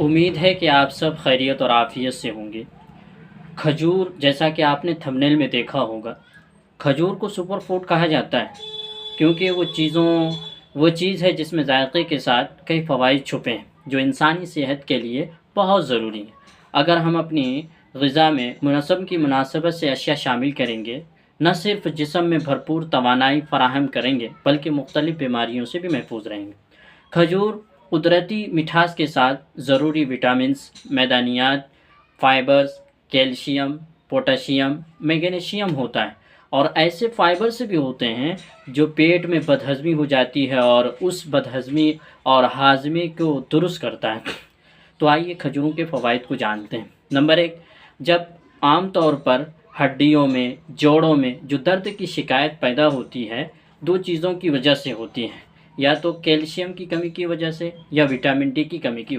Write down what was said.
उम्मीद है कि आप सब खैरियत और आफ़ियत से होंगे। खजूर, जैसा कि आपने थंबनेल में देखा होगा, खजूर को सुपर फूड कहा जाता है क्योंकि वो चीज़ है जिसमें ज़ायक़े के साथ कई फ़वाइद छुपे हैं जो इंसानी सेहत के लिए बहुत ज़रूरी हैं। अगर हम अपनी ग़िज़ा में मौसम की मुनासबत से अशिया शामिल करेंगे, न सिर्फ़ जिस्म में भरपूर तवानाई फ़राहम करेंगे बल्कि मुख्तलिफ़ बीमारियों से भी महफूज़ रहेंगे। खजूर कुदरती मिठास के साथ ज़रूरी विटामिन्स, मैदानियात, फ़ाइबर्स, कैल्शियम, पोटेशियम, मैग्नीशियम होता है और ऐसे फ़ाइबर से भी होते हैं जो पेट में बदहज़मी हो जाती है और उस बदहज़मी और हाज़मे को दुरुस्त करता है। तो आइए खजूरों के फ़वाइद को जानते हैं। नंबर 1, जब आम तौर पर हड्डियों में, जोड़ों में जो दर्द की शिकायत पैदा होती है, 2 चीज़ों की वजह से होती है। या तो कैल्शियम की कमी की वजह से या विटामिन डी की कमी की